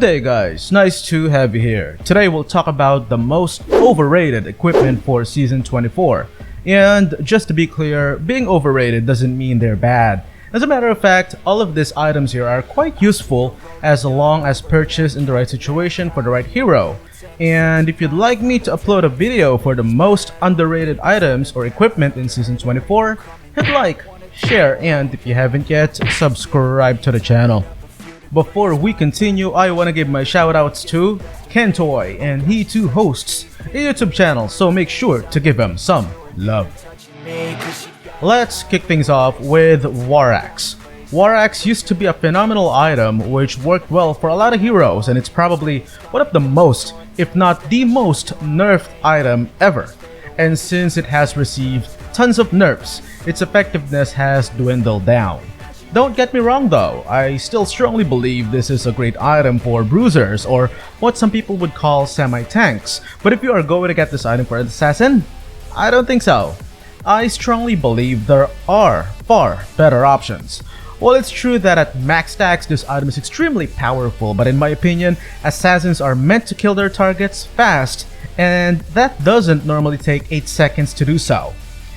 day guys, nice to have you here. Today we'll talk about the most overrated equipment for Season 24. And just to be clear, being overrated doesn't mean they're bad. As a matter of fact, all of these items here are quite useful as long as purchased in the right situation for the right hero. And if you'd like me to upload a video for the most underrated items or equipment in Season 24, hit like, share, and if you haven't yet, subscribe to the channel. Before we continue, I want to give my shoutouts to Kentoy, and he too hosts a YouTube channel, so make sure to give him some love. Let's kick things off with War Axe. War Axe used to be a phenomenal item which worked well for a lot of heroes, and it's probably one of the most, if not the most, nerfed item ever. And since it has received tons of nerfs, its effectiveness has dwindled down. Don't get me wrong though, I still strongly believe this is a great item for bruisers, or what some people would call semi-tanks, but if you are going to get this item for an assassin, I don't think so. I strongly believe there are far better options. While it's true that at max stacks this item is extremely powerful, but in my opinion, assassins are meant to kill their targets fast, and that doesn't normally take 8 seconds to do so.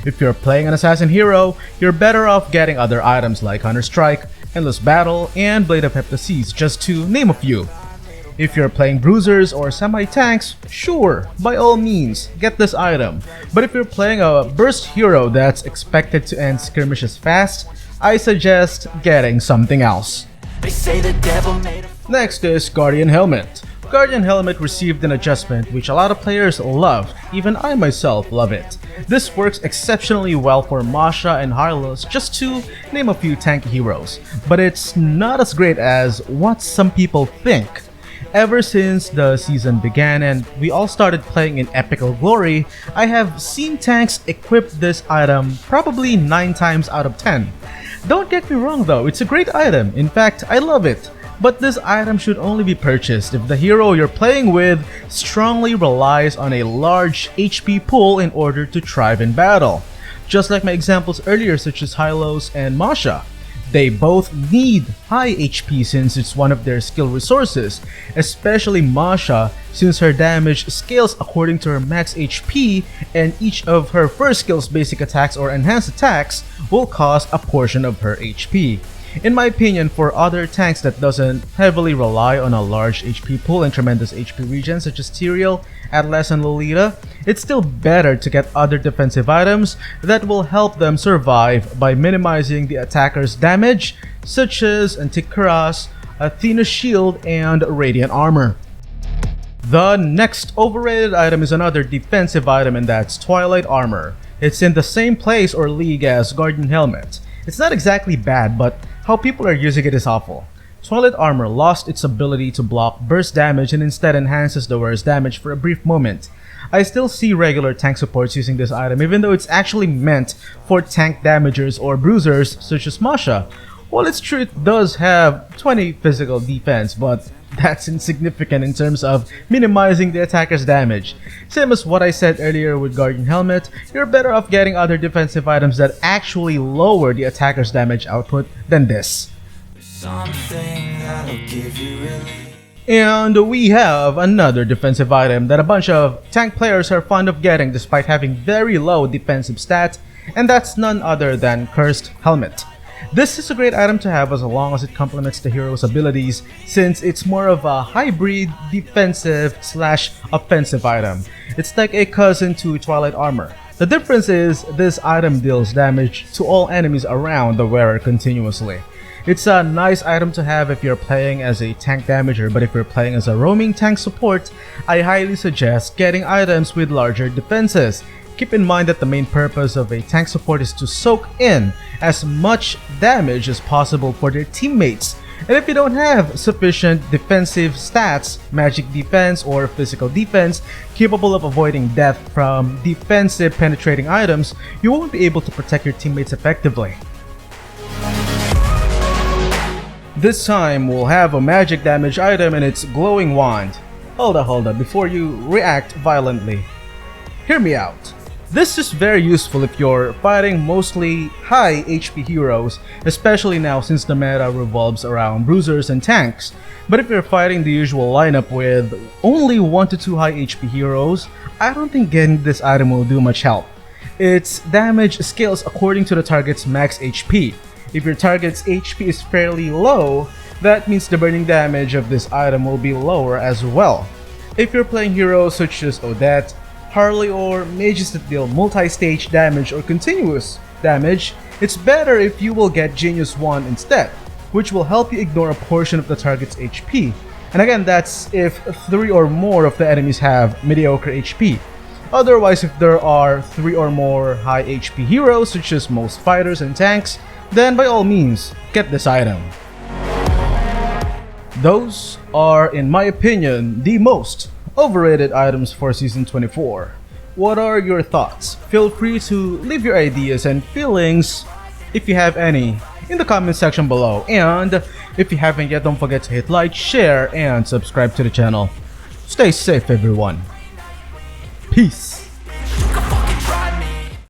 If you're playing an assassin hero, you're better off getting other items like Hunter Strike, Endless Battle, and Blade of Heptasis, just to name a few. If you're playing bruisers or semi-tanks, sure, by all means, get this item. But if you're playing a burst hero that's expected to end skirmishes fast, I suggest getting something else. Next is Guardian Helmet. Guardian Helmet received an adjustment which a lot of players loved, even I myself love it. This works exceptionally well for Masha and Hylos, just to name a few tanky heroes, but it's not as great as what some people think. Ever since the season began and we all started playing in Epical Glory, I have seen tanks equip this item probably 9 times out of 10. Don't get me wrong though, it's a great item, in fact I love it. But this item should only be purchased if the hero you're playing with strongly relies on a large HP pool in order to thrive in battle. Just like my examples earlier such as Hylos and Masha. They both need high HP since it's one of their skill resources, especially Masha since her damage scales according to her max HP and each of her first skill's basic attacks or enhanced attacks will cost a portion of her HP. In my opinion, for other tanks that doesn't heavily rely on a large HP pool and tremendous HP regen such as Tyrael, Atlas, and Lolita, it's still better to get other defensive items that will help them survive by minimizing the attacker's damage, such as Anticuras, Athena's Shield, and Radiant Armor. The next overrated item is another defensive item, and that's Twilight Armor. It's in the same place or league as Guardian Helmet. It's not exactly bad, but how people are using it is awful. Twilight Armor lost its ability to block burst damage and instead enhances the wearer's damage for a brief moment. I still see regular tank supports using this item even though it's actually meant for tank damagers or bruisers such as Masha. While it's true it does have 20 physical defense, but that's insignificant in terms of minimizing the attacker's damage. Same as what I said earlier with Guardian Helmet, you're better off getting other defensive items that actually lower the attacker's damage output than this. And we have another defensive item that a bunch of tank players are fond of getting despite having very low defensive stats, and that's none other than Cursed Helmet. This is a great item to have as long as it complements the hero's abilities since it's more of a hybrid defensive/offensive item. It's like a cousin to Twilight Armor. The difference is this item deals damage to all enemies around the wearer continuously. It's a nice item to have if you're playing as a tank damager, but if you're playing as a roaming tank support, I highly suggest getting items with larger defenses. Keep in mind that the main purpose of a tank support is to soak in as much damage as possible for their teammates. And if you don't have sufficient defensive stats, magic defense or physical defense, capable of avoiding death from defensive penetrating items, you won't be able to protect your teammates effectively. This time we'll have a magic damage item and it's Glowing Wand. Hold up, before you react violently. Hear me out. This is very useful if you're fighting mostly high HP heroes, especially now since the meta revolves around bruisers and tanks. But if you're fighting the usual lineup with only 1 to 2 high HP heroes, I don't think getting this item will do much help. Its damage scales according to the target's max HP. If your target's HP is fairly low, that means the burning damage of this item will be lower as well. If you're playing heroes such as Odette, Harley, or mages that deal multi-stage damage or continuous damage, it's better if you will get Genius 1 instead, which will help you ignore a portion of the target's HP. And again, that's if 3 or more of the enemies have mediocre HP. Otherwise, if there are 3 or more high HP heroes such as most fighters and tanks, then by all means, get this item. Those are, in my opinion, the most overrated items for Season 24. What are your thoughts? Feel free to leave your ideas and feelings, if you have any, in the comment section below. And if you haven't yet, don't forget to hit like, share, and subscribe to the channel. Stay safe, everyone. Peace.